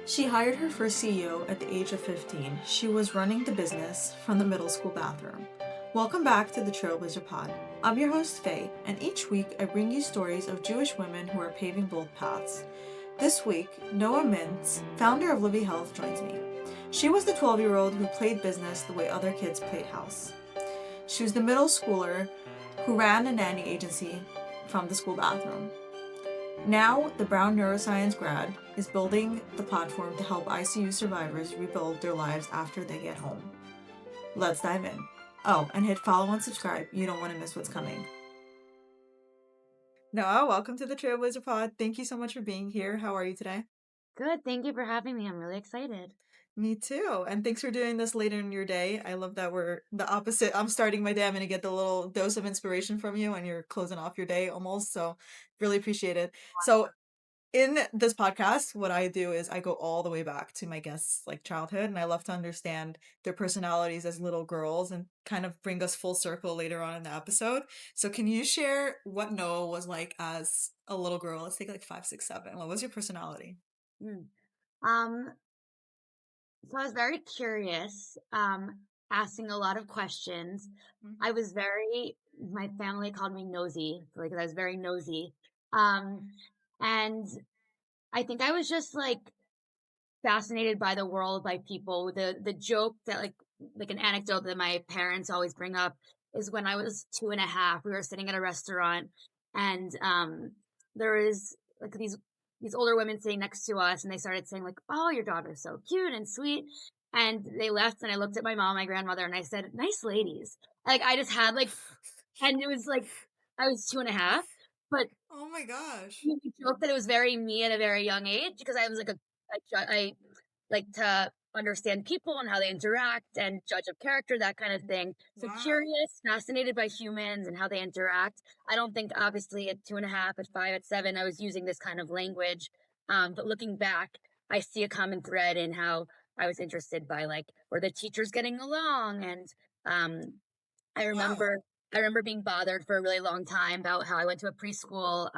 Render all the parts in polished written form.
She hired her first CEO at the age of 15. She was running the business from the middle school bathroom. Welcome back to the TrailBLAZER Pod. I'm your host, Faye, and each week I bring you stories of Jewish women who are paving bold paths. This week, Noa Mintz, founder of Libby Health, joins me. She was the 12-year-old who played business the way other kids played house. She was the middle schooler who ran a nanny agency from the school bathroom. Now, the Brown neuroscience grad is building the platform to help ICU survivors rebuild their lives after they get home. Let's dive in. Oh, and hit follow and subscribe. You don't want to miss what's coming. Noah, welcome to the TrailBLAZER Pod. Thank you so much for being here. How are you today? Good. Thank you for having me. I'm really excited. Me too. And thanks for doing this later in your day. I love that we're the opposite. I'm starting my day. I'm going to get the little dose of inspiration from you, and you're closing off your day almost. So, really appreciate it. So, in this podcast, what I do is I go all the way back to my guests' like childhood, and I love to understand their personalities as little girls and kind of bring us full circle later on in the episode. So, can you share what Noah was like as a little girl? Let's take like 5, 6, 7. What was your personality? Mm. Um, so I was very curious, asking a lot of questions. I Mhm. was my family called me nosy, like I was very nosy. Um, and I think I was just like fascinated by the world, by people. The joke that like an anecdote that my parents always bring up is when I was 2.5, we were sitting at a restaurant and there was like these older women sitting next to us and they started saying like, "Oh, your daughter's so cute and sweet." And they left and I looked at my mom, my grandmother, and I said, "Nice ladies." Like I just had like and it was like I was 2.5, but Oh my gosh. we joked that it was very me at a very young age because I was like I like to understand people and how they interact and judge of character, that kind of thing. So Wow. curious, fascinated by humans and how they interact. I don't think obviously at 2.5, at 5, at 7, I was using this kind of language. But looking back, I see a common thread in how I was interested by like were the teachers getting along and um I Wow. remember I remember being bothered for a really long time about how I went to a preschool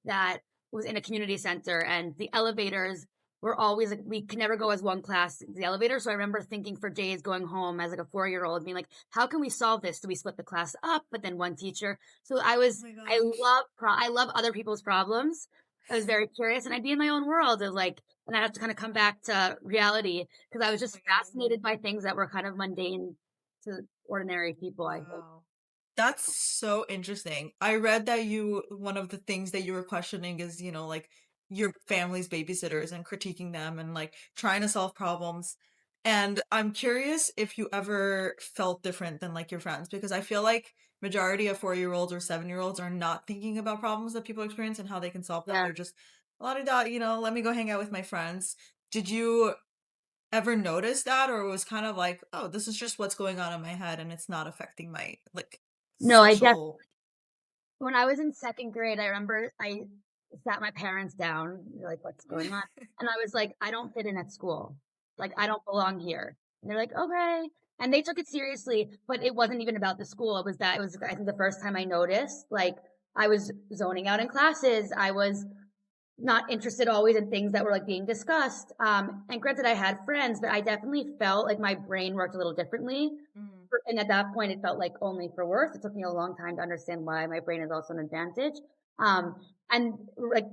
that was in a community center and the elevators were always like we could never go as one class the elevator. So I remember thinking for days going home as like a 4-year-old, being like, how can we solve this? Do we split the class up, but then one teacher? So Oh my gosh. I love other people's problems. I was very curious and I'd be in my own world of like and I have to kind of come back to reality because I was Oh just my God. fascinated by things that were kind of mundane to ordinary people, I think. Wow. That's so interesting. I read that one of the things that you were questioning is, like your family's babysitters and critiquing them and like trying to solve problems. And I'm curious if you ever felt different than like your friends, because I feel like majority of 4-year-olds or 7-year-olds are not thinking about problems that people experience and how they can solve them. Yeah. They're just a lot of that, let me go hang out with my friends. Did you ever notice that, or it was kind of like, oh, this is just what's going on in my head and it's not affecting my like No, social. when I was in 2nd grade, I remember I sat my parents down, they're like, "What's going on?" And I was like, "I don't fit in at school. Like, I don't belong here." And they're like, "Okay." And they took it seriously, but it wasn't even about the school. It was, I think, the first time I noticed, like, I was zoning out in classes. I was not interested always in things that were like being discussed. And granted, I had friends, but I definitely felt like my brain worked a little differently. Mm. And at that point, it felt like only for worse. It took me a long time to understand why my brain is also an advantage. Um, and like,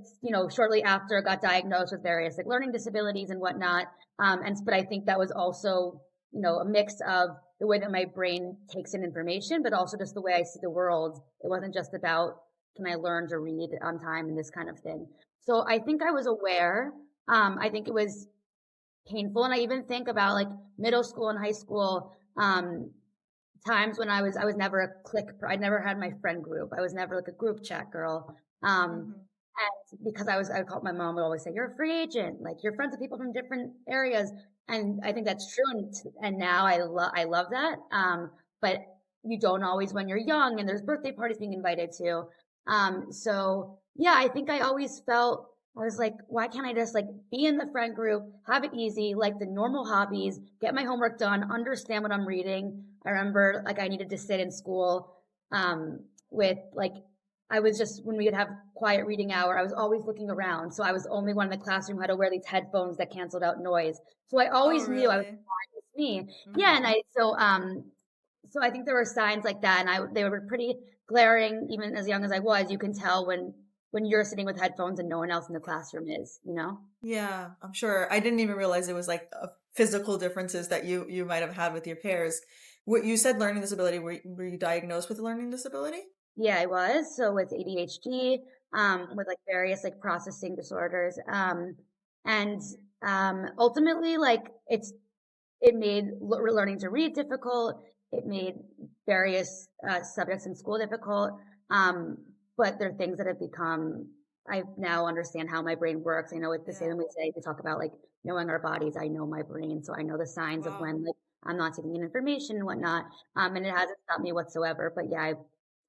shortly after I got diagnosed with various like learning disabilities and whatnot. But I think that was also, a mix of the way that my brain takes in information, but also just the way I see the world. It wasn't just about, can I learn to read on time and this kind of thing. So I think I was aware. I think it was painful. And I even think about like middle school and high school, times when I was never a I never had my friend group. I was never like a group chat girl. Hmm. And because I called my mom would always say, "You're a free agent. Like you're friends with people from different areas." And I think that's true. And now I love that. But you don't always when you're young and there's birthday parties being invited to. So yeah, I think I always felt I was like, why can't I just like be in the friend group, have it easy, like the normal hobbies, get my homework done, understand what I'm reading. I remember like I needed to sit in school with like I was just, when we would have quiet reading hour, I was always looking around. So I was the only one in the classroom who had to wear these headphones that canceled out noise. So I Oh, always knew I was really? fine with me. Yeah. Hmm. And so I think there were signs like that. And they were pretty glaring, even as young as I was. You can tell when you're sitting with headphones and no one else in the classroom is, you know? Yeah, I'm sure. I didn't even realize it was like physical differences that you might have had with your peers. What you said, learning disability. Were you diagnosed with a learning disability? Yeah, I was. So with ADHD, with like various like processing disorders, and ultimately, like it made learning to read difficult. It made various subjects in school difficult. Um, but there are things that have become. I now understand how my brain works. I know it's the Yeah. same way we talk about like knowing our bodies. I know my brain, so I know the signs of Wow. when like I'm not taking in information and whatnot. And it hasn't stopped me whatsoever. But yeah, I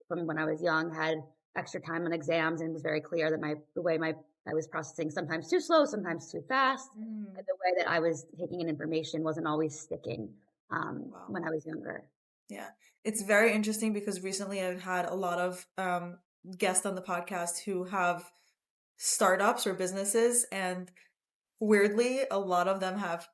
from when I was young, had extra time on exams, and it was very clear that the way I was processing sometimes too slow, sometimes too fast, and Mm. the way that I was taking in information wasn't always sticking Wow. when I was younger. Yeah. It's very interesting because recently I've had a lot of guests on the podcast who have startups or businesses, and weirdly, a lot of them have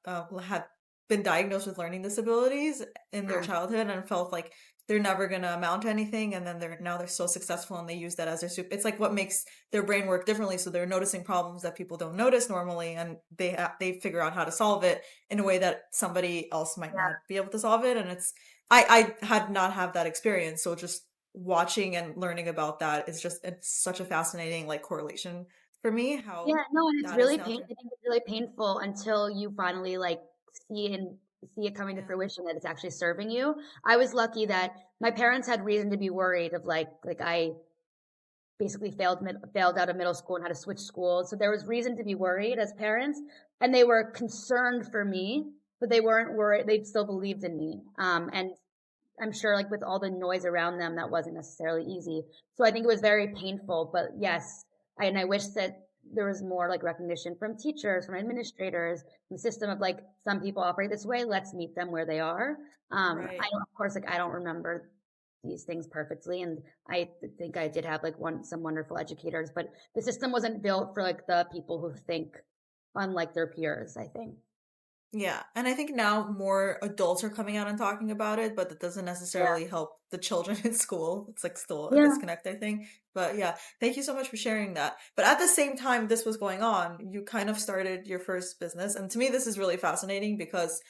been diagnosed with learning disabilities in their Yeah, childhood and felt like they're never gonna amount to anything, and then they're so successful and they use that as their soup. It's like what makes their brain work differently, so they're noticing problems that people don't notice normally, and they figure out how to solve it in a way that somebody else might yeah, not be able to solve it. And I had not have that experience, so just watching and learning about that is just it's such a fascinating like correlation for me how yeah. No, and that is now. I think it's really painful until you finally like see it coming to Yeah. fruition that it's actually serving you. I was lucky that my parents had reason to be worried of like I basically failed out of middle school and had to switch schools. So there was reason to be worried as parents, and they were concerned for me, but they weren't worried. They still believed in me. And I'm sure like with all the noise around them, that wasn't necessarily easy. So I think it was very painful, but yes, and I wish that there was more like recognition from teachers, from administrators, the system of like some people operate this way. Let's meet them where they are. I Right. don't, of course, like I don't remember these things perfectly, and I think I did have like some wonderful educators, but the system wasn't built for like the people who think unlike their peers, I think. Yeah, and I think now more adults are coming out and talking about it, but that doesn't Yeah. necessarily help the children in school. It's like still a Yeah. disconnect, I think. But yeah, thank you so much for sharing that. But at the same time this was going on, you kind of started your first business. And to me, this is really fascinating because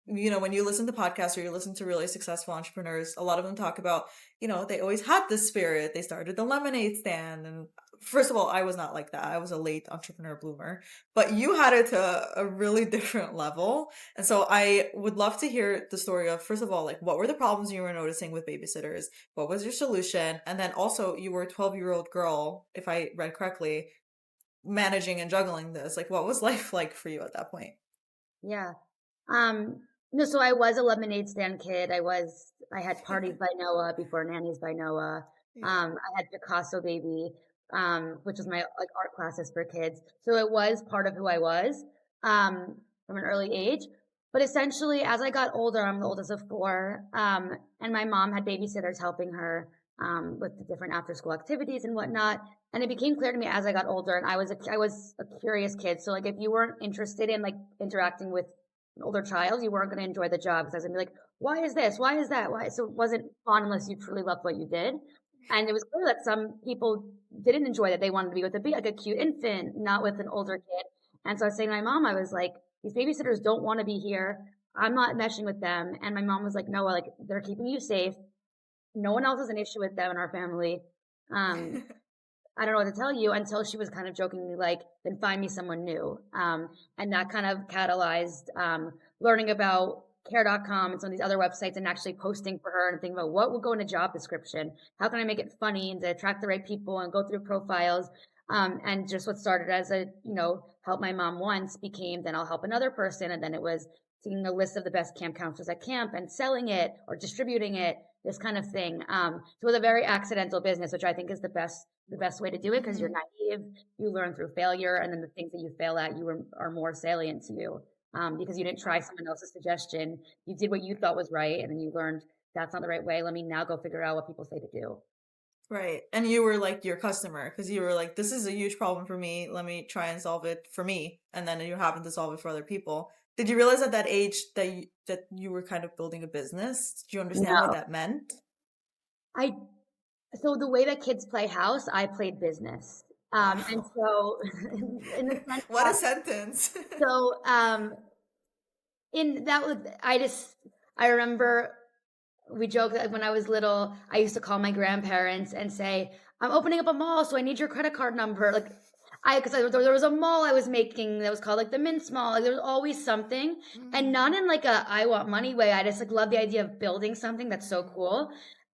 when you listen to podcasts or you listen to really successful entrepreneurs, a lot of them talk about, they always had this spirit. They started the lemonade stand. And first of all, I was not like that. I was a late entrepreneur bloomer, but you had it to a really different level. And so I would love to hear the story of, first of all, like what were the problems you were noticing with babysitters? What was your solution? And then also you were a 12-year-old girl, if I read correctly, managing and juggling this. Like what was life like for you at that point? Yeah. Um, no, so I was a lemonade stand kid. I had Parties by Noah before Nannies by Noah. Yeah. I had Picasso Baby, which was my like art classes for kids. So it was part of who I was, from an early age. But essentially, as I got older, I'm the oldest of four, and my mom had babysitters helping her, with the different after school activities and whatnot. And it became clear to me as I got older, and I was a curious kid. So like, if you weren't interested in like interacting with an older child, you weren't going to enjoy the job because I was going to be like, why is this? Why is that? Why? So it wasn't fun unless you truly loved what you did. And it was clear that some people didn't enjoy that. They wanted to be with like a cute infant, not with an older kid. And so I was saying to my mom, I was like, these babysitters don't want to be here. I'm not meshing with them. And my mom was like, no, like they're keeping you safe. No one else has an issue with them in our family. Um, I don't know what to tell you, until she was kind of jokingly like, then find me someone new. And that kind of catalyzed learning about care.com and some of these other websites, and actually posting for her and thinking about what would go in a job description. How can I make it funny and to attract the right people and go through profiles? And just what started as help my mom once became, then I'll help another person. And then it was seeing a list of the best camp counselors at camp and selling it or distributing it, this kind of thing. So it was a very accidental business, which I think is the best way to do it, because you're Hmm. naive, you learn through failure, and then the things that you fail at are more salient to you, because you didn't try Right. someone else's suggestion. You did what you thought was right, and then you learned that's not the right way. Let me now go figure out what people say to do. Right. And you were like your customer because you were like, this is a huge problem for me. Let me try and solve it for me. And then you happen to solve it for other people. Did you realize at that age that you were kind of building a business? Did you understand what No, that meant? I so the way that kids play house, I played business. And Wow. so in the sense What a that sentence. so in that was I remember we joked that when I was little, I used to call my grandparents and say, "I'm opening up a mall, so I need your credit card number." Like, there was a mall I was making that was called like the Mintz Mall. Like, there was always something, and Mm, not in like a I want money way. I just like love the idea of building something that's so mm, cool.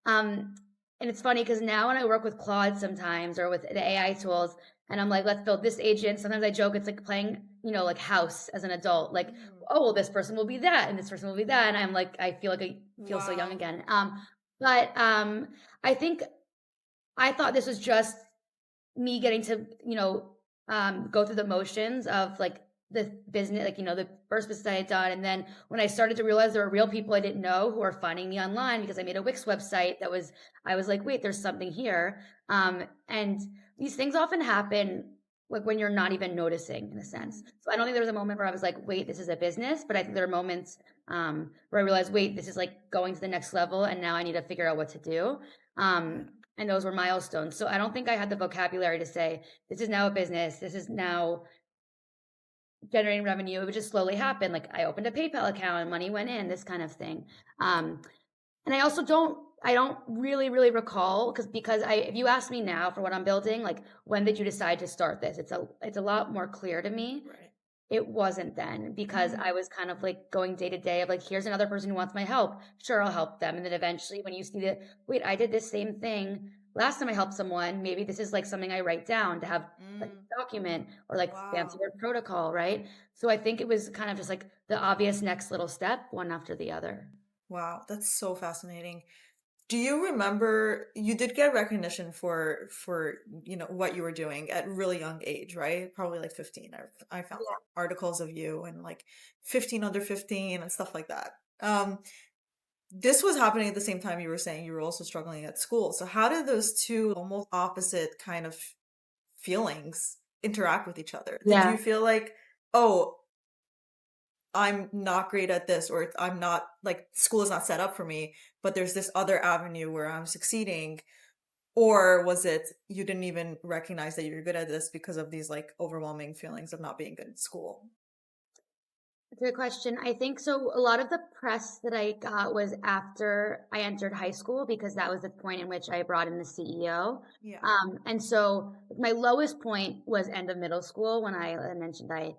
Um, and it's funny because now when I work with Claude sometimes or with the AI tools, and I'm like, let's build this agent. Sometimes I joke it's like playing, like house as an adult. Like, mm. oh, well, this person will be that, and this person will be that, and I'm like, I feel like I feel so young Wow. again. But I think I thought this was just me getting to, go through the motions of like the business, like, the first business I had done. And then when I started to realize there were real people I didn't know who were finding me online because I made a Wix website I was like, wait, there's something here. And these things often happen like when you're not even noticing in a sense. Mm, So I don't think there was a moment where I was like, wait, this is a business. But I think there are moments where I realized, wait, this is like going to the next level. And now I need to figure out what to do. yeah. And those were milestones. So I don't think I had the vocabulary to say, this is now a business. This is now generating revenue. It would just slowly happen. Like I opened a PayPal account and money went in, this kind of thing. And I don't really, really recall because if you ask me now for what I'm building, like when did you decide to start this? It's a lot more clear to me. Right. It wasn't then because Mm, I was kind of like going day to day of like, here's another person who wants my help. Sure, I'll help them. And then eventually when you see that, wait, I did this same thing last time I helped someone, maybe this is like something I write down to have like mm. a document or like fancy Wow. word protocol, right? So I think it was kind of just like the obvious next little step, one after the other. Wow. That's so fascinating. Do you remember you did get recognition for what you were doing at a really young age, right? Probably like 15. I found articles of you and like 15 under 15 and stuff like that. This was happening at the same time you were saying you were also struggling at school. So how did those two almost opposite kind of feelings interact with each other? Did Yeah. you feel like, oh, I'm not great at this, or I'm not like school is not set up for me, but there's this other avenue where I'm succeeding? Or was it you didn't even recognize that you're good at this because of these like overwhelming feelings of not being good at school? Good question. I think so. A lot of the press that I got was after I entered high school because that was the point in which I brought in the CEO. Yeah. And so my lowest point was end of middle school when I mentioned I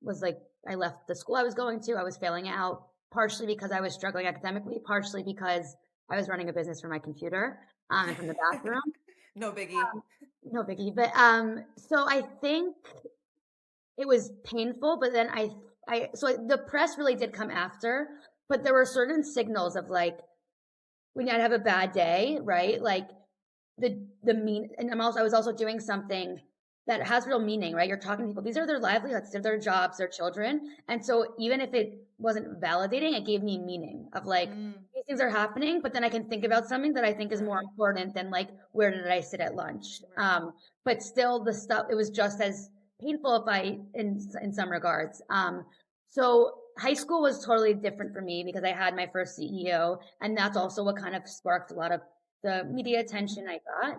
was like, I left the school I was going to. I was failing out partially because I was struggling academically, partially because I was running a business from my computer and from the bathroom. No biggie. No biggie. But so I think it was painful, but then so the press really did come after, but there were certain signals of like when I'd have a bad day, right? Like and I was also doing something that has real meaning, right? You're talking to people, these are their livelihoods, they're their jobs, their children. And so even if it wasn't validating, it gave me meaning of like, Mm, these things are happening, but then I can think about something that I think is more right. important than like, where did I sit at lunch? Right. But still the stuff, it was just as painful if in some regards. So high school was totally different for me because I had my first CEO, and that's also what kind of sparked a lot of the media attention I got.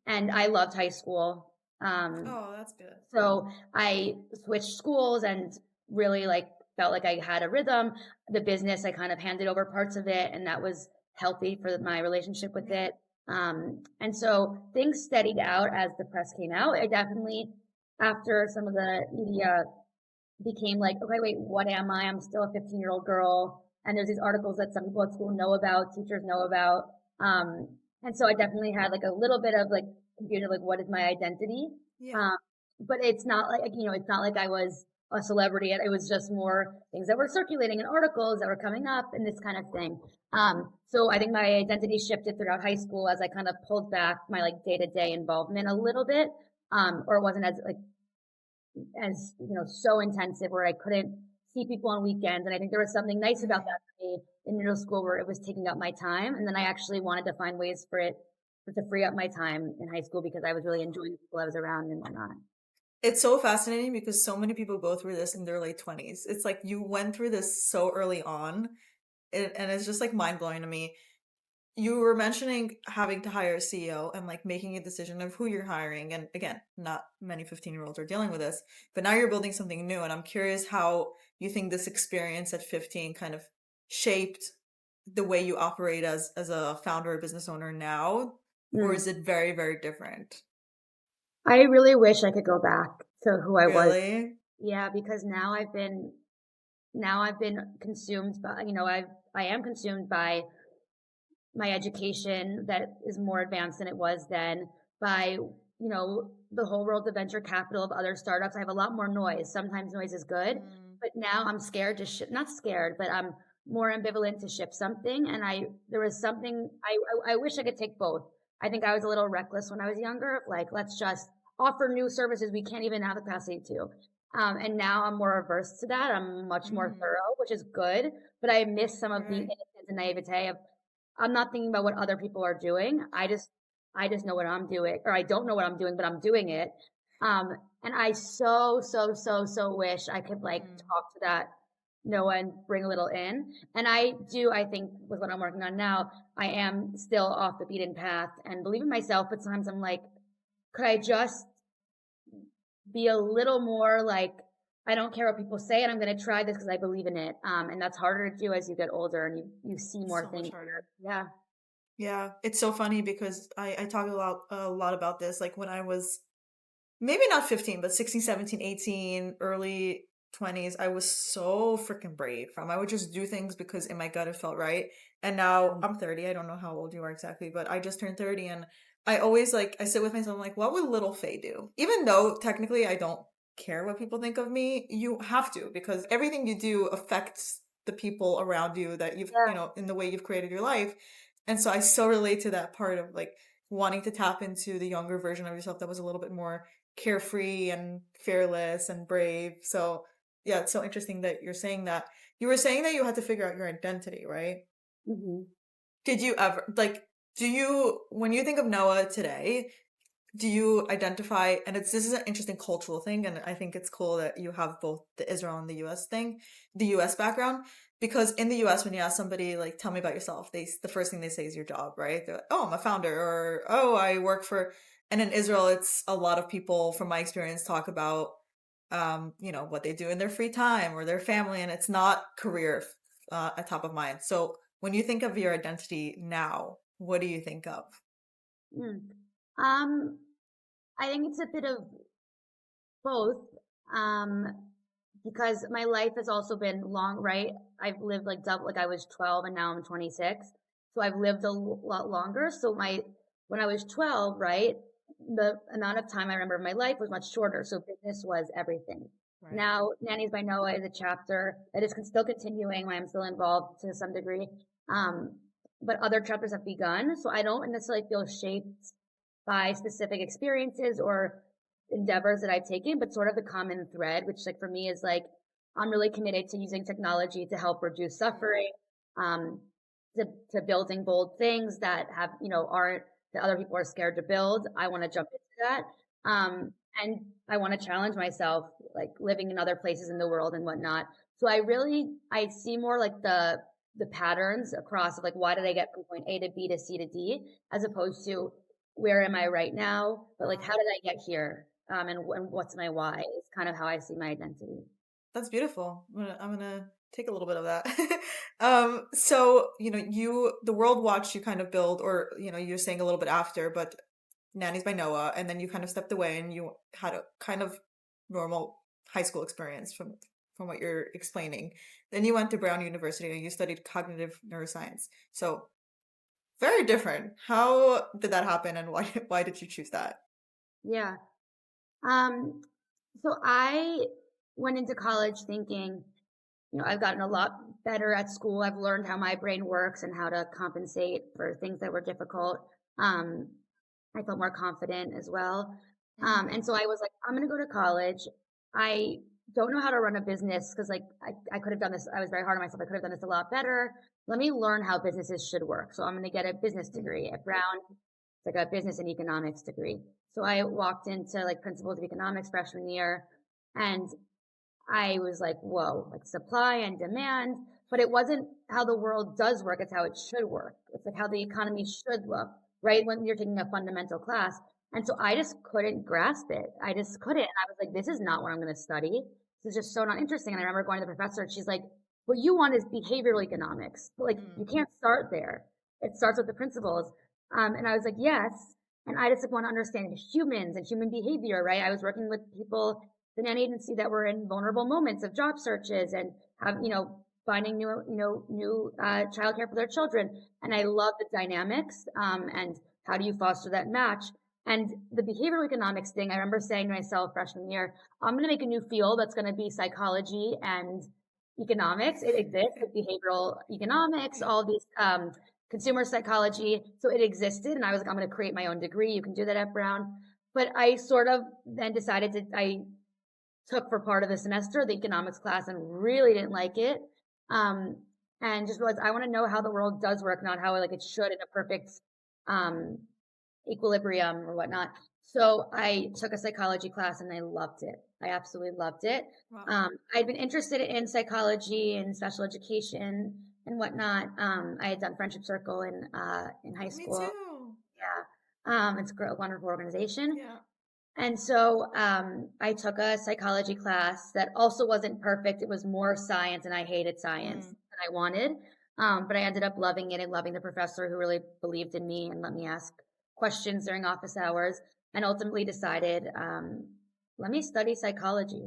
And I loved high school. Oh, that's good. So I switched schools and really like felt like I had a rhythm. The business, I kind of handed over parts of it, and that was healthy for my relationship with Yeah. it. And so things steadied out as the press came out. I definitely, after some of the media became like, okay, wait, what am I? I'm still a 15-year-old girl. And there's these articles that some people at school know about, teachers know about. Um, and so I definitely had like a little bit of like confusion, like what is my identity? Yeah. Um, but it's not like, it's not like I was a celebrity. It was just more things that were circulating in articles that were coming up and this kind of thing. So I think my identity shifted throughout high school as I kind of pulled back my like day to day involvement a little bit. Or it wasn't as so intensive where I couldn't see people on weekends. And I think there was something nice about Mm, that for me in middle school where it was taking up my time. And then I actually wanted to find ways for it to free up my time in high school because I was really enjoying the people I was around and whatnot. It's so fascinating because so many people go through this in their late 20s. It's like you went through this so early on, and it's just like mind blowing to me. You were mentioning having to hire a CEO and like making a decision of who you're hiring. And again, not many 15-year-olds are dealing with this, but now you're building something new. And I'm curious how you think this experience at 15 kind of shaped the way you operate as a founder or business owner now, or Mm. is it very, very different? I really wish I could go back to who I was. Really? Yeah, because now I've been consumed by, I am consumed by my education that is more advanced than it was then, by, the whole world of venture capital of other startups. I have a lot more noise. Sometimes noise is good, Mm, but now I'm scared to ship, not scared, but I'm more ambivalent to ship something. And there was something, I wish I could take both. I think I was a little reckless when I was younger, of like, let's just offer new services we can't even have the capacity to. And now I'm more averse to that. I'm much more mm, thorough, which is good, but I miss some of the right. innocence and naivete of, I'm not thinking about what other people are doing. I just know what I'm doing, or I don't know what I'm doing, but I'm doing it. Um, and I so wish I could like Mm, talk to that Noah and bring a little in. And I think with what I'm working on now, I am still off the beaten path and believe in myself, but sometimes I'm like, could I just be a little more like, I don't care what people say, and I'm going to try this because I believe in it. And that's harder to do as you get older and you see more so much things. harder. Yeah. Yeah, it's so funny because I talk a lot about this. Like when I was maybe not 15, but 16, 17, 18, early 20s, I was so freaking brave. I would just do things because in my gut it felt right. And now I'm 30. I don't know how old you are exactly, but I just turned 30 and I always like I sit with myself I'm like, what would little Faye do? Even though technically I don't care what people think of me, you have to because everything you do affects the people around you that Yeah. in the way you've created your life. And so I so relate to that part of like wanting to tap into the younger version of yourself that was a little bit more carefree and fearless and brave. So, yeah, it's so interesting that you're saying that. You were saying that you had to figure out your identity, right? Hmm. Did you ever, like, when you think of Noah today, do you identify, and this is an interesting cultural thing, and I think it's cool that you have both the Israel and the US thing, the US background, because in the US, when you ask somebody, like, tell me about yourself, the first thing they say is your job, right? They're like, oh, I'm a founder, or oh, I work for, and in Israel, it's a lot of people, from my experience, talk about, what they do in their free time or their family, and it's not career at top of mind. So when you think of your identity now, what do you think of? Mm. Um, I think it's a bit of both. Um, because my life has also been long, right? I've lived like double, like I was 12 and now I'm 26. So I've lived a lot longer. So when I was 12, right, the amount of time I remember of my life was much shorter. So business was everything. Right. Now, Nannies by Noah is a chapter that is still continuing. I'm still involved to some degree. Um, but other chapters have begun. So I don't necessarily feel shaped by specific experiences or endeavors that I've taken, but sort of the common thread, which like for me is like, I'm really committed to using technology to help reduce suffering, um, to building bold things that have, aren't, that other people are scared to build. I want to jump into that. And I want to challenge myself, like living in other places in the world and whatnot. So I see more like the patterns across of like, why did I get from point A to B to C to D, as opposed to where am I right now? But like, how Wow. did I get here? And what's my why is kind of how I see my identity. That's beautiful. I'm gonna take a little bit of that. So the World Watch you kind of build, or you're saying a little bit after, but Nannies by Noah, and then you kind of stepped away and you had a kind of normal high school experience from what you're explaining. Then you went to Brown University and you studied cognitive neuroscience. So very different. How did that happen, and why why did you choose that? Yeah. Um, so I went into college thinking, I've gotten a lot better at school. I've learned how my brain works and how to compensate for things that were difficult. Um, I felt more confident as well. And so I was like, I'm going to go to college. I don't know how to run a business because like I could have done this. I was very hard on myself. I could have done this a lot better. Let me learn how businesses should work. So I'm going to get a business degree at Brown. It's like a business and economics degree. So I walked into like principles of economics freshman year, and I was like, whoa, like supply and demand, but it wasn't how the world does work. It's how it should work. It's like how the economy should look, right? When you're taking a fundamental class. And so I just couldn't grasp it. I just couldn't. And I was like, this is not what I'm going to study. This is just so not interesting. And I remember going to the professor and she's like, what you want is behavioral economics. But like, you can't start there. It starts with the principles. And I was like, yes. And I just like, want to understand humans and human behavior, right? I was working with people the nanny agency that were in vulnerable moments of job searches and have, finding new childcare for their children. And I love the dynamics, and how do you foster that match? And the behavioral economics thing, I remember saying to myself freshman year, I'm going to make a new field that's going to be psychology and economics. It exists with behavioral economics, all these, consumer psychology. So it existed. And I was like, I'm going to create my own degree. You can do that at Brown. But I sort of then decided I took for part of the semester the economics class and really didn't like it. Um, and just realized I want to know how the world does work, not how like it should in a perfect um, equilibrium or whatnot. So I took a psychology class and I loved it. I absolutely loved it. Wow. I'd been interested in psychology and special education and whatnot. I had done Friendship Circle in high Me school. too. Yeah. It's a wonderful organization. Yeah. And so I took a psychology class that also wasn't perfect. It was more science, and I hated science Mm. than I wanted. But I ended up loving it and loving the professor who really believed in me and let me ask questions during office hours, and ultimately decided, let me study psychology.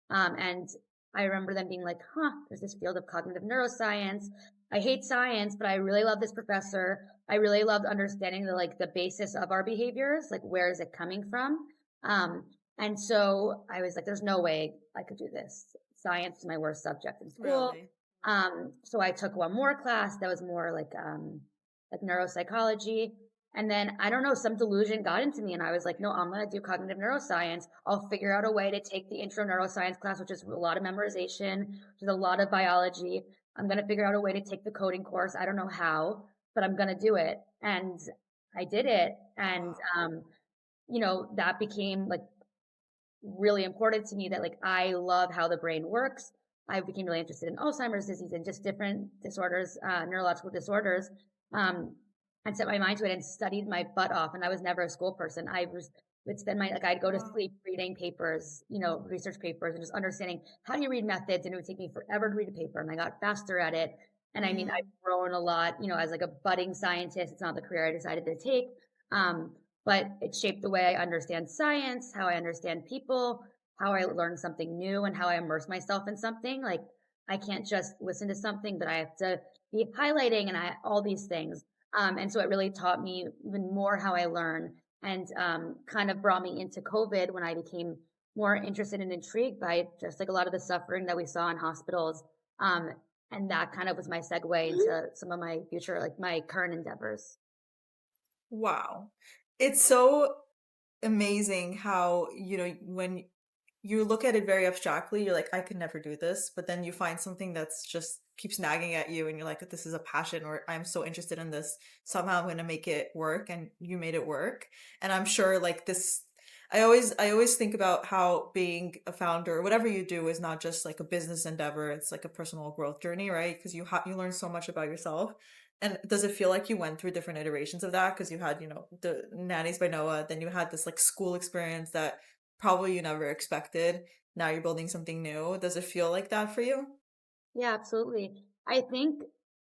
And I remember them being like, huh, there's this field of cognitive neuroscience. I hate science, but I really love this professor. I really loved understanding the basis of our behaviors, like where is it coming from? Um, and so I was like, there's no way I could do this. Science is my worst subject in school. Really? So I took one more class that was more like neuropsychology. And then I don't know, some delusion got into me and I was like, no, I'm going to do cognitive neuroscience. I'll figure out a way to take the intro neuroscience class, which is a lot of memorization, which is a lot of biology. I'm going to figure out a way to take the coding course. I don't know how, but I'm going to do it. And I did it. And, Wow. that became like really important to me that like I love how the brain works. I became really interested in Alzheimer's disease and just different disorders, neurological disorders, and set my mind to it and studied my butt off. And I was never a school person. Would spend I'd go to Wow. sleep reading papers, research papers and just understanding how do you read methods. And it would take me forever to read a paper and I got faster at it. And I mean, I've Mm. grown a lot, as like a budding scientist. It's not the career I decided to take. Um, but it shaped the way I understand science, how I understand people, how I learn something new, and how I immerse myself in something. Like I can't just listen to something, but I have to be highlighting and all these things. And so it really taught me even more how I learn and kind of brought me into COVID when I became more interested and intrigued by just like a lot of the suffering that we saw in hospitals. Um, and that kind of was my segue into some of my future, like my current endeavors. Wow. It's so amazing how, when you look at it very abstractly, you're like, I could never do this. But then you find something that's just keeps nagging at you and you're like, this is a passion or I'm so interested in this. Somehow I'm going to make it work. And you made it work. And I'm sure like this, I always think about how being a founder, whatever you do is not just like a business endeavor. It's like a personal growth journey, right? Because you learn so much about yourself. And does it feel like you went through different iterations of that? Because you had, the nannies by Noah, then you had this like school experience that probably you never expected. Now you're building something new. Does it feel like that for you? Yeah, absolutely. I think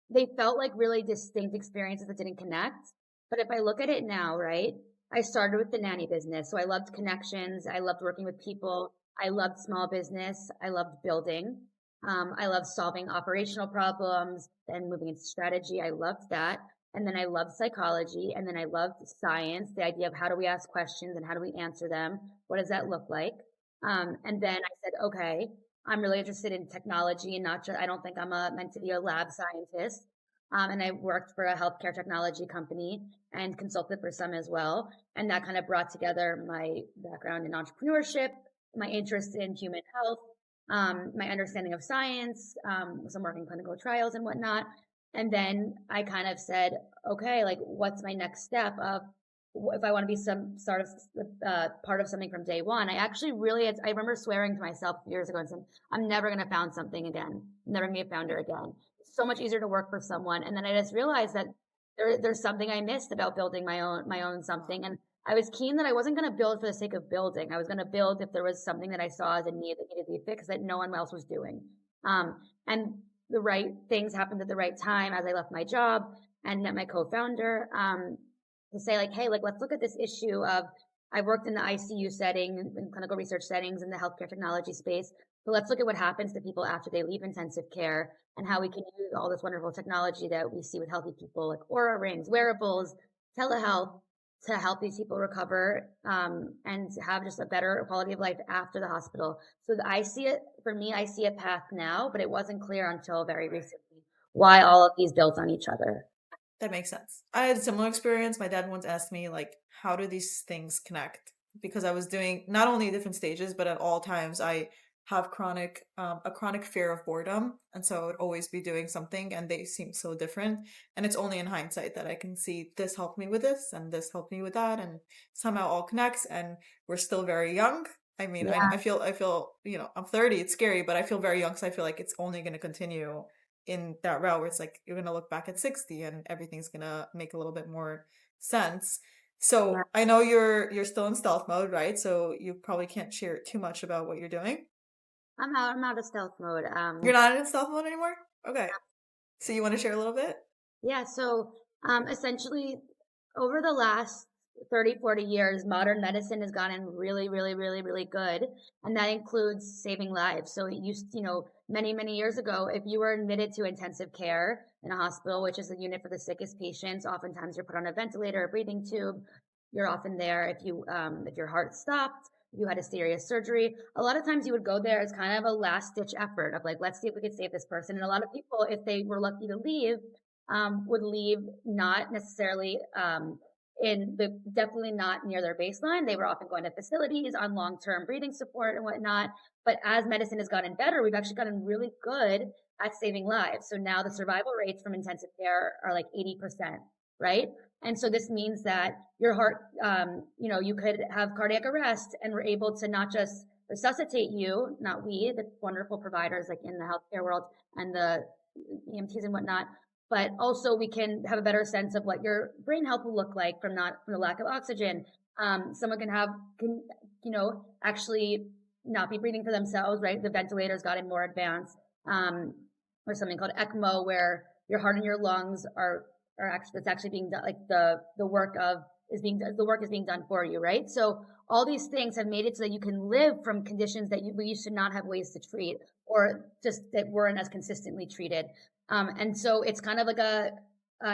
they felt like really distinct experiences that didn't connect. But if I look at it now, right, I started with the nanny business. So I loved connections. I loved working with people. I loved small business. I loved building. I loved solving operational problems and moving into strategy. I loved that. And then I loved psychology. And then I loved science, the idea of how do we ask questions and how do we answer them? What does that look like? And then I said, okay, I'm really interested in technology and not just, I don't think I'm meant to be a lab scientist. And I worked for a healthcare technology company and consulted for some as well. And that kind of brought together my background in entrepreneurship, my interest in human health, my understanding of science, some work in clinical trials and whatnot. And then I kind of said, okay, like what's my next step of if I want to be some sort of part of something from day one. I actually really, I remember swearing to myself years ago and saying, I'm never going to found something again. Never gonna be a founder again. It's so much easier to work for someone. And then I just realized that there's something I missed about building my own something. And I was keen that I wasn't going to build for the sake of building. I was going to build if there was something that I saw as a need that needed to be fixed that no one else was doing. And the right things happened at the right time as I left my job and met my co-founder, to say like, hey, like, let's look at this issue of, I've worked in the ICU setting and clinical research settings in the healthcare technology space. But let's look at what happens to people after they leave intensive care and how we can use all this wonderful technology that we see with healthy people, like Aura rings, wearables, telehealth, to help these people recover, and have just a better quality of life after the hospital. So I see it, for me, I see a path now, but it wasn't clear until very recently why all of these built on each other. That makes sense. I had a similar experience. My dad once asked me, like, how do these things connect? Because I was doing not only different stages, but at all times I have a chronic fear of boredom. And so I would always be doing something and they seem so different. And it's only in hindsight that I can see this helped me with this and this helped me with that. And somehow all connects and we're still very young. I mean, Yeah. I feel, I'm 30, it's scary, but I feel very young. So I feel like it's only going to continue in that route where it's like you're gonna look back at 60 and everything's gonna make a little bit more sense. Yeah. So I know you're still in stealth mode, right? So you probably can't share too much about what you're doing. I'm out of stealth mode. You're not in stealth mode anymore? Okay. So you want to share a little bit? Yeah, so essentially, over the last 30, 40 years, modern medicine has gotten really, really, really, really good. And that includes saving lives. So it used, many, many years ago, if you were admitted to intensive care in a hospital, which is a unit for the sickest patients, oftentimes you're put on a ventilator, a breathing tube. You're often there if your heart stopped, if you had a serious surgery. A lot of times you would go there as kind of a last ditch effort of like, let's see if we could save this person. And a lot of people, if they were lucky to leave, would leave not necessarily definitely not near their baseline. They were often going to facilities on long-term breathing support and whatnot. But as medicine has gotten better, we've actually gotten really good at saving lives. So now the survival rates from intensive care are like 80%, right? And so this means that your heart, you could have cardiac arrest and we're able to not just resuscitate you, not we, the wonderful providers like in the healthcare world and the EMTs and whatnot, but also we can have a better sense of what your brain health will look like from the lack of oxygen. Someone actually not be breathing for themselves, right? The ventilator's gotten more advanced, or something called ECMO, where your heart and your lungs are actually, it's actually being done, like the work is being done for you, right? So all these things have made it so that you can live from conditions that we used to not have ways to treat, or just that weren't as consistently treated. And so it's kind of like a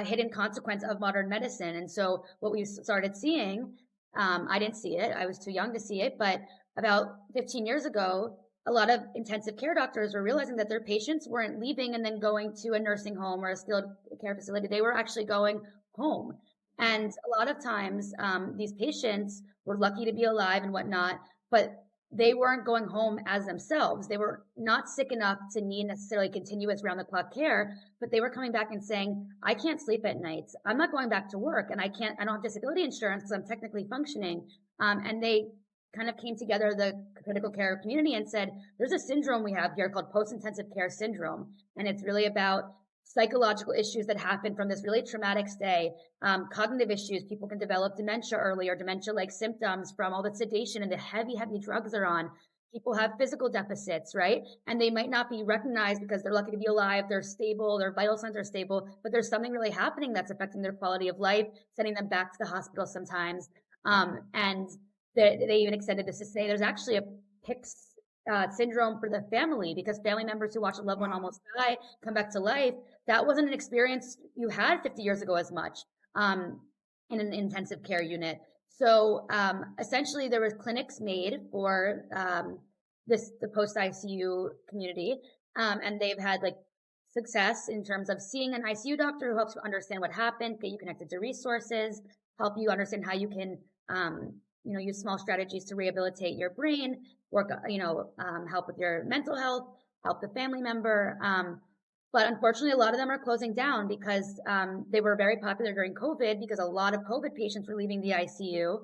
hidden consequence of modern medicine. And so what we started seeing, I didn't see it. I was too young to see it, but about 15 years ago, a lot of intensive care doctors were realizing that their patients weren't leaving and then going to a nursing home or a skilled care facility. They were actually going home. And a lot of times, these patients were lucky to be alive and whatnot, but they weren't going home as themselves. They were not sick enough to need necessarily continuous round the clock care, but they were coming back and saying, I can't sleep at nights. I'm not going back to work and I don't have disability insurance because I'm technically functioning. And they kind of came together, the critical care community, and said, there's a syndrome we have here called post-intensive care syndrome. And it's really about psychological issues that happen from this really traumatic stay, cognitive issues. People can develop dementia early or dementia-like symptoms from all the sedation and the heavy, heavy drugs they're on. People have physical deficits, right? And they might not be recognized because they're lucky to be alive, they're stable, their vital signs are stable, but there's something really happening that's affecting their quality of life, sending them back to the hospital sometimes. And they even extended this to say there's actually a PICS syndrome for the family, because family members who watch a loved one almost die come back to life. That wasn't an experience you had 50 years ago as much, in an intensive care unit. So essentially, there was clinics made for the post ICU community, and they've had like success in terms of seeing an ICU doctor who helps you understand what happened, get you connected to resources, help you understand how you can use small strategies to rehabilitate your brain, help with your mental health, help the family member. But unfortunately, a lot of them are closing down because they were very popular during COVID because a lot of COVID patients were leaving the ICU,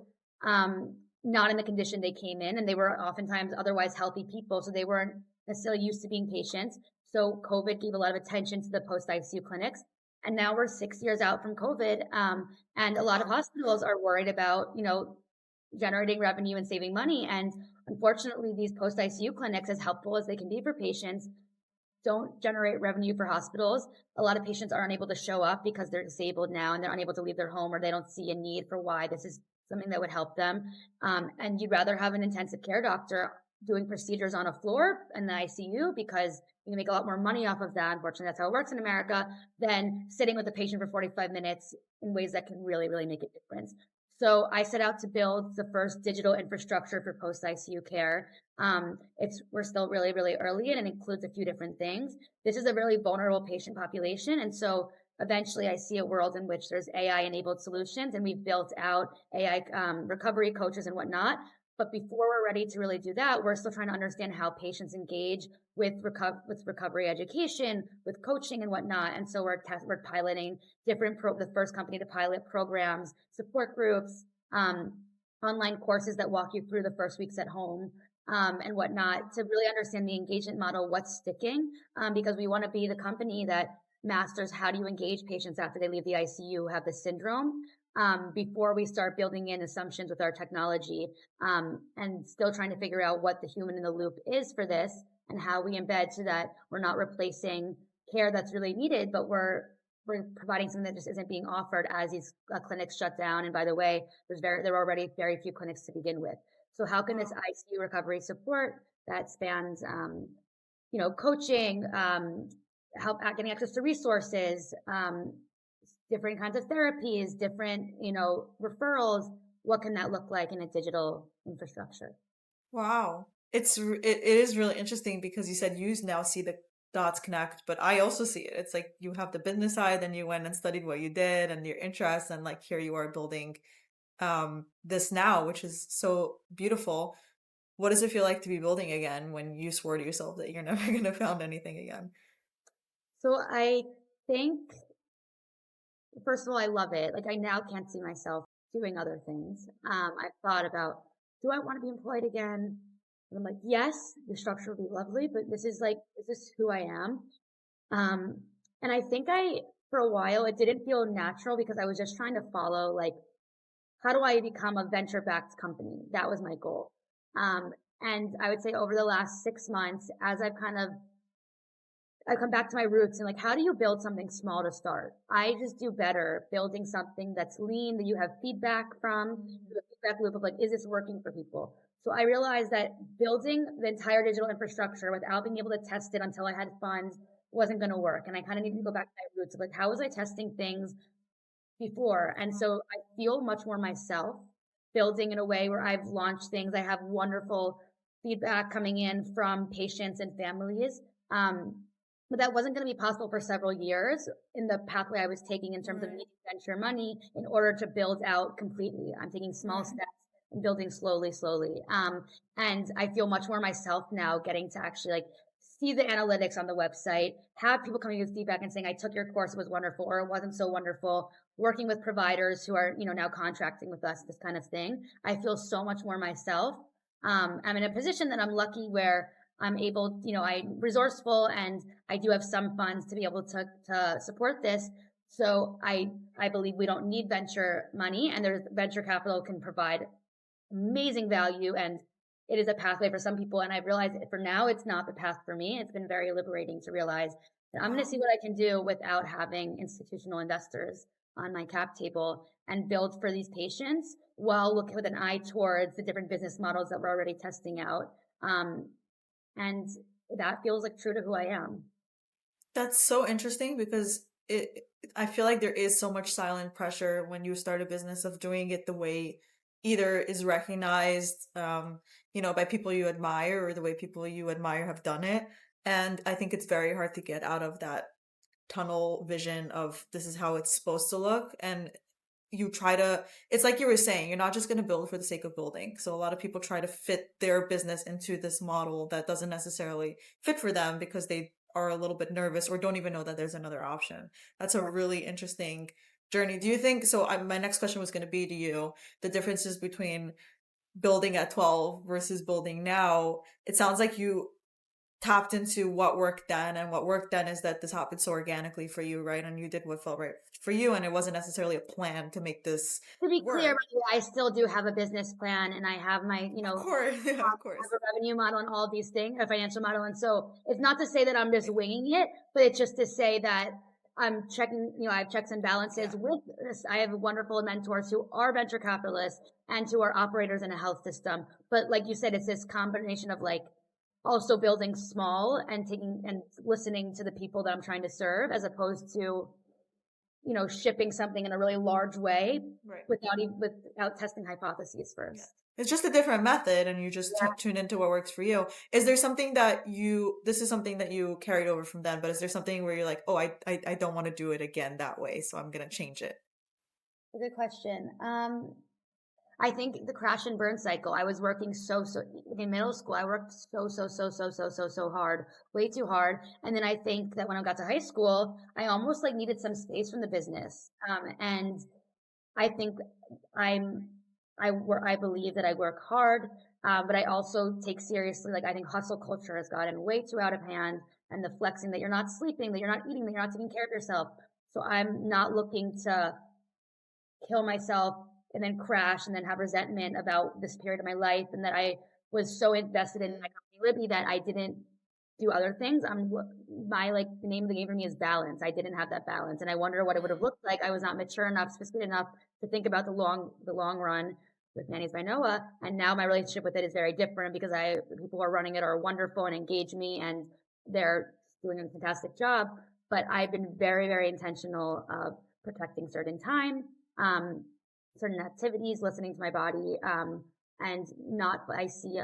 not in the condition they came in, and they were oftentimes otherwise healthy people, so they weren't necessarily used to being patients. So COVID gave a lot of attention to the post ICU clinics. And now we're 6 years out from COVID, and a lot of hospitals are worried about, generating revenue and saving money. And unfortunately, these post ICU clinics, as helpful as they can be for patients, don't generate revenue for hospitals. A lot of patients aren't able to show up because they're disabled now and they're unable to leave their home, or they don't see a need for why this is something that would help them. And you'd rather have an intensive care doctor doing procedures on a floor in the ICU because you can make a lot more money off of that. Unfortunately, that's how it works in America, than sitting with the patient for 45 minutes in ways that can really, really make a difference. So I set out to build the first digital infrastructure for post ICU care. We're still really, really early, and it includes a few different things. This is a really vulnerable patient population. And so eventually I see a world in which there's AI enabled solutions, and we've built out AI recovery coaches and whatnot. But before we're ready to really do that, we're still trying to understand how patients engage with recovery education, with coaching and whatnot. And so we're piloting the first company to pilot programs, support groups, online courses that walk you through the first weeks at home, and whatnot, to really understand the engagement model, what's sticking, because we want to be the company that masters how do you engage patients after they leave the ICU who have the syndrome, before we start building in assumptions with our technology, and still trying to figure out what the human in the loop is for this and how we embed so that we're not replacing care that's really needed, but we're providing something that just isn't being offered as these clinics shut down. And by the way, there are already very few clinics to begin with. So how can this ICU recovery support that spans, coaching, help getting access to resources, different kinds of therapies, different, referrals, what can that look like in a digital infrastructure? Wow. It is really interesting because you said you now see the dots connect, but I also see it. It's like you have the business side, then you went and studied what you did and your interests, and like here you are building this now, which is so beautiful. What does it feel like to be building again when you swore to yourself that you're never gonna found anything again? So I think, first of all, I love it. Like, I now can't see myself doing other things. I've thought about, do I want to be employed again? And I'm like, yes, the structure would be lovely, but this is who I am? Um, and I think for a while, it didn't feel natural because I was just trying to follow, like, how do I become a venture backed company? That was my goal. Um, and I would say over the last 6 months, as I come back to my roots and, like, how do you build something small to start? I just do better building something that's lean, that you have feedback from, the feedback loop of, like, is this working for people? So I realized that building the entire digital infrastructure without being able to test it until I had funds wasn't going to work. And I kind of needed to go back to my roots of, like, how was I testing things before? And so I feel much more myself building in a way where I've launched things. I have wonderful feedback coming in from patients and families. But that wasn't going to be possible for several years in the pathway I was taking in terms of needing venture money in order to build out completely. I'm taking small steps and building slowly, slowly. And I feel much more myself now, getting to actually, like, see the analytics on the website, have people coming with feedback and saying, I took your course, it was wonderful, or it wasn't so wonderful, working with providers who are, now contracting with us, this kind of thing. I feel so much more myself. I'm in a position that I'm lucky where I'm able, I'm resourceful and I do have some funds to be able to support this. So I believe we don't need venture money, and there's venture capital can provide amazing value, and it is a pathway for some people. And I've realized for now, it's not the path for me. It's been very liberating to realize that I'm going to see what I can do without having institutional investors on my cap table and build for these patients while looking with an eye towards the different business models that we're already testing out. And that feels like true to who I am. That's so interesting because I feel like there is so much silent pressure when you start a business of doing it the way either is recognized, by people you admire, or the way people you admire have done it. And I think it's very hard to get out of that tunnel vision of this is how it's supposed to look. And it's like you were saying, you're not just going to build for the sake of building. So a lot of people try to fit their business into this model that doesn't necessarily fit for them because they are a little bit nervous or don't even know that there's another option. That's a Yeah. really interesting journey. Do you think so? My next question was going to be to you the differences between building at 12 versus building now. It sounds like you tapped into what worked then, and what worked then is that this happened so organically for you, right? And you did what felt right for you, and it wasn't necessarily a plan to make this To be clear, by work. the way, I still do have a business plan and I have my, Of course, yeah, of have course. a revenue model and all of these things, a financial model. And so it's not to say that I'm just winging it, but it's just to say that I'm checking, I have checks and balances Yeah. with this. I have wonderful mentors who are venture capitalists and who are operators in a health system. But like you said, it's this combination of like also building small and taking and listening to the people that I'm trying to serve as opposed to, shipping something in a really large way Right. without testing hypotheses Yeah. first. It's just a different method and you just Yeah. tune into what works for you. Is there something that this is something that you carried over from then, but is there something where you're like, oh, I don't want to do it again that way, so I'm going to change it? A good question. I think the crash and burn cycle. I was working so in middle school. I worked so hard, way too hard. And then I think that when I got to high school, I almost like needed some space from the business. And I think I'm I believe that I work hard, but I also take seriously, like, I think hustle culture has gotten way too out of hand, and the flexing that you're not sleeping, that you're not eating, that you're not taking care of yourself. So I'm not looking to kill myself and then crash and then have resentment about this period of my life and that I was so invested in my Mm, company Libby that I didn't do other things. The name of the game for me is balance. I didn't have that balance, and I wonder what it would have mm, looked like. I was not mature enough, sophisticated enough to think about the long run with Nannies by Noah. And now my relationship with it is very different because the people who are running it are wonderful and engage me, and they're doing a fantastic job. But I've been very, very intentional of protecting certain time, um, certain activities, listening to my body, and not. I see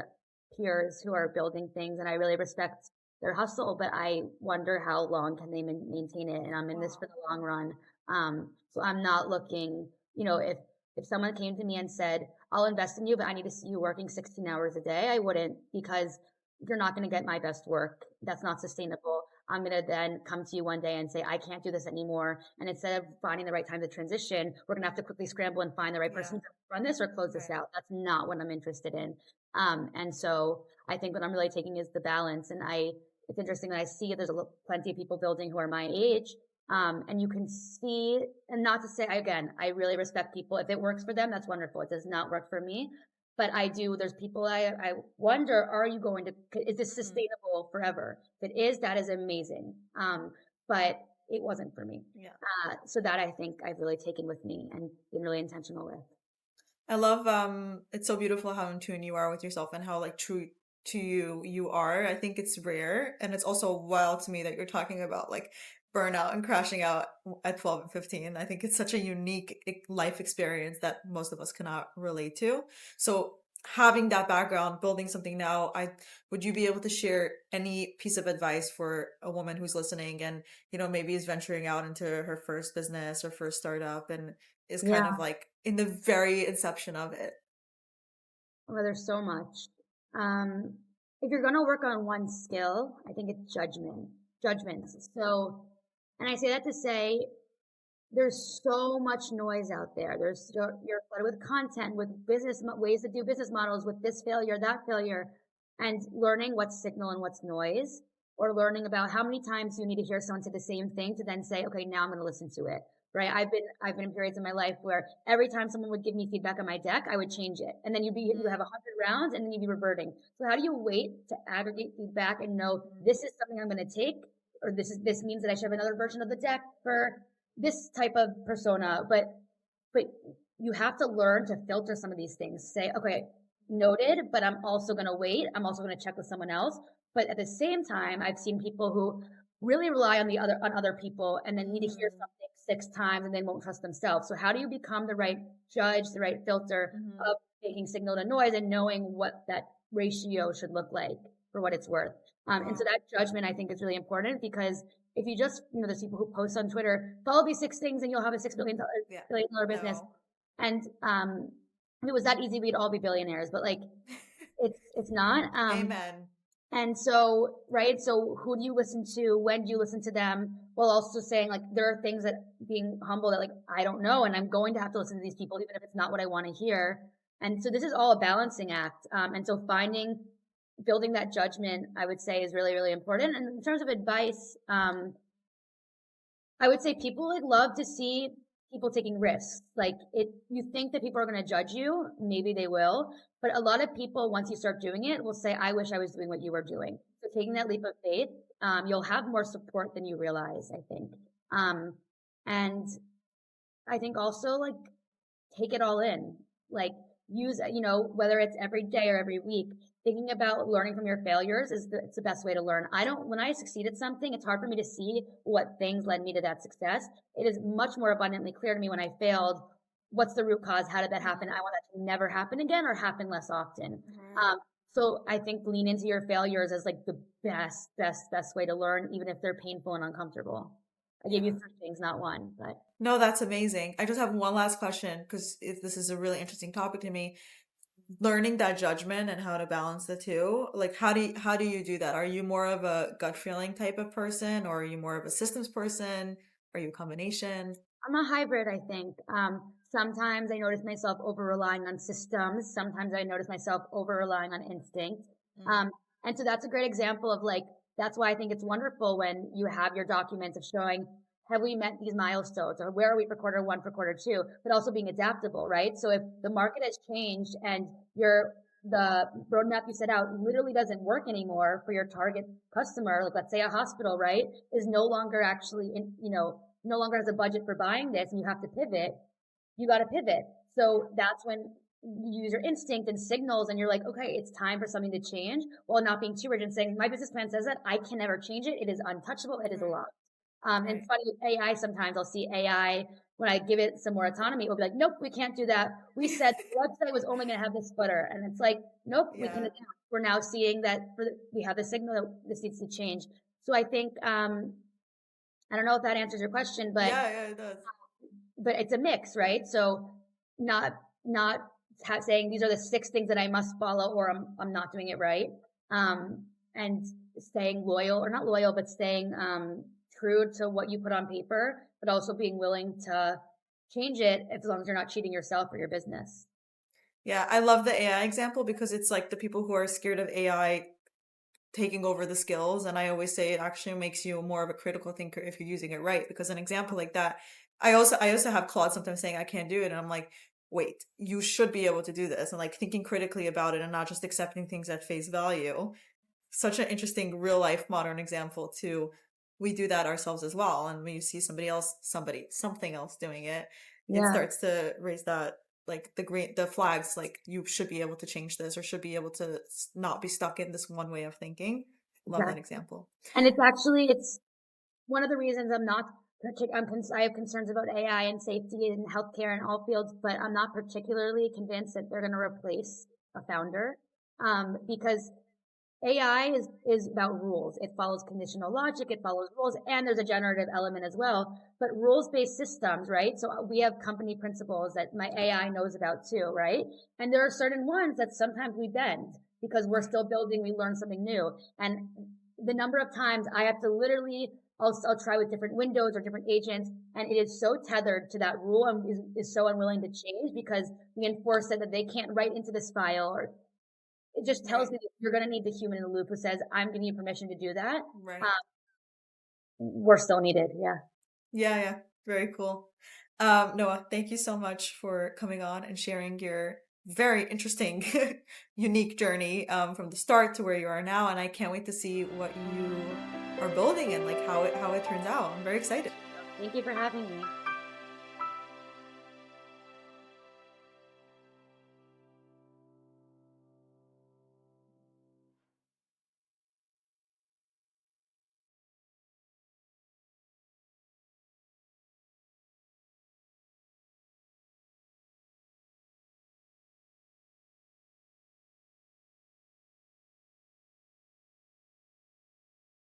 peers who are building things, and I really respect their hustle, but I wonder how long can they maintain it. And I'm in this for wow. the long run. So I'm not looking, if someone came to me and said, I'll invest in you, but I need to see you working 16 hours a day, I wouldn't, because you're not going to get my best work. That's not sustainable. I'm going to then come to you one day and say, I can't do this anymore. And instead of finding the right time to transition, we're going to have to quickly scramble and find the right Yeah. person to run this or close this Right. out. That's not what I'm interested in. And so I think what I'm really taking is the balance. And it's interesting that I see there's plenty of people building who are my age. And you can see, and not to say, again, I really respect people. If it works for them, that's wonderful. It does not work for me. But there's people I wonder, is this Hmm. sustainable forever? If it is, that is amazing. But it wasn't for me. Yeah. So that I think I've really taken with me and been really intentional with. I love it's so beautiful how in tune you are with yourself and how like true to you are. I think it's rare and it's also wild to me that you're talking about like burnout and crashing out at 12 and 15. I think it's such a unique life experience that most of us cannot relate to. So having that background, building something now, I would you be able to share any piece of advice for a woman who's listening and maybe is venturing out into her first business or first startup and is kind of Yeah. like in the very inception of it. Well, there's so much. Um, if you're going to work on one skill, I think it's judgments. So, and I say that to say there's so much noise out there. You're flooded with content, with ways to do business models, with this failure, that failure, and learning what's signal and what's noise, or learning about how many times you need to hear someone say the same thing to then say, okay, now I'm going to listen to it. Right? I've been in periods in my life where every time someone would give me feedback on my deck, I would change it, and then you have 100 rounds, and then you'd be reverting. So how do you wait to aggregate feedback and know Mhm. this is something I'm going to take, or this means that I should have another version of the deck for this type of persona, but you have to learn to filter some of these things. Say, okay, noted, but I'm also going to wait. I'm also going to check with someone else. But at the same time, I've seen people who really rely on other people and then need to hear Mhm. something 6 times and then won't trust themselves. So how do you become the right judge, the right filter Mhm. of taking signal to noise and knowing what that ratio should look like for what it's worth? And so Wow. that judgment I think is really important because if you just, there's people who post on Twitter, follow these 6 things and you'll have a Yeah. billion dollar business. No. And if it was that easy, we'd all be billionaires. But like, it's not. Amen. And so, right, so who do you listen to? When do you listen to them? While also saying, like, there are things that being humble that, like, I don't know, and I'm going to have to listen to these people, even if it's not what I want to hear. And so this is all a balancing act. And so building that judgment, I would say, is really, really important. And in terms of advice, I would say people like love to see people taking risks. Like you think that people are going to judge you, maybe they will, but a lot of people, once you start doing it, will say, "I wish I was doing what you were doing." So taking that leap of faith, you'll have more support than you realize, I think. And I think also like take it all in. Like use, whether it's every day or every week, thinking about learning from your failures it's the best way to learn. When I succeed at something, it's hard for me to see what things led me to that success. It is much more abundantly clear to me when I failed. What's the root cause? How did that happen? I want that to never happen again or happen less often. Right. So I think lean into your failures as like the best way to learn, even if they're painful and uncomfortable. I gave you Yeah. three things, not one, but No, that's amazing. I just have one last question because this is a really interesting topic to me. Learning that judgment and how to balance the two. Like, how do you do that? Are you more of a gut feeling type of person, or are you more of a systems person? Are you a combination? I'm a hybrid, I think. Sometimes I notice myself over relying on systems. Sometimes I notice myself over relying on instinct. Mm. Um, and so that's a great example of like, that's why I think it's wonderful when you have your documents of showing, have we met these milestones or where are we for quarter one, for quarter two, but also being adaptable, right? So if the market has changed and the roadmap you set out literally doesn't work anymore for your target customer, like let's say a hospital, right, is no longer actually no longer has a budget for buying this and you have to pivot, you got to pivot. So that's when you use your instinct and signals and you're like, okay, it's time for something to change while not being too rigid and saying, my business plan says that I can never change it. It is untouchable. It is a Right, lot. And right. funny with AI, sometimes I'll see AI when I give it some more autonomy, it will be like, nope, we can't do that. We said the website was only going to have this footer. And it's like, nope, we can Yeah. adapt. We're now seeing that we have the signal that this needs to change. So I think, I don't know if that answers your question, Yeah, yeah, it does. but it's a mix, right? So not not saying these are the six things that I must follow or I'm not doing it right. And staying loyal or not loyal, but staying true to what you put on paper, but also being willing to change it as long as you're not cheating yourself or your business. Yeah, I love the AI example because it's like the people who are scared of AI taking over the skills. And I always say it actually makes you more of a critical thinker if you're using it right. Because an example like that, I also have Claude sometimes saying I can't do it, and I'm like, wait, you should be able to do this, and like thinking critically about it and not just accepting things at face value. Such an interesting real life modern example too. We do that ourselves as well, and when you see something else doing it, it Yeah, starts to raise that, like the flags, like you should be able to change this or should be able to not be stuck in this one way of thinking. Love that exactly. example. And it's one of the reasons I have concerns about AI and safety in healthcare in all fields, but I'm not particularly convinced that they're going to replace a founder. Because AI is about rules. It follows conditional logic. It follows rules, and there's a generative element as well. But rules-based systems, right? So we have company principles that my AI knows about too, right? And there are certain ones that sometimes we bend because we're Right. still building. We learn something new, and the number of times I have to literally I'll try with different windows or different agents, and it is so tethered to that rule and is so unwilling to change because we enforce it that they can't write into this file or it just tells Right. me that you're going to need the human in the loop who says, I'm giving you permission to do that. Right. We're still needed. Yeah. Yeah, yeah. Very cool. Noah, thank you so much for coming on and sharing your very interesting, unique journey from the start to where you are now. And I can't wait to see what you are building and like how it turns out. I'm very excited. Thank you for having me.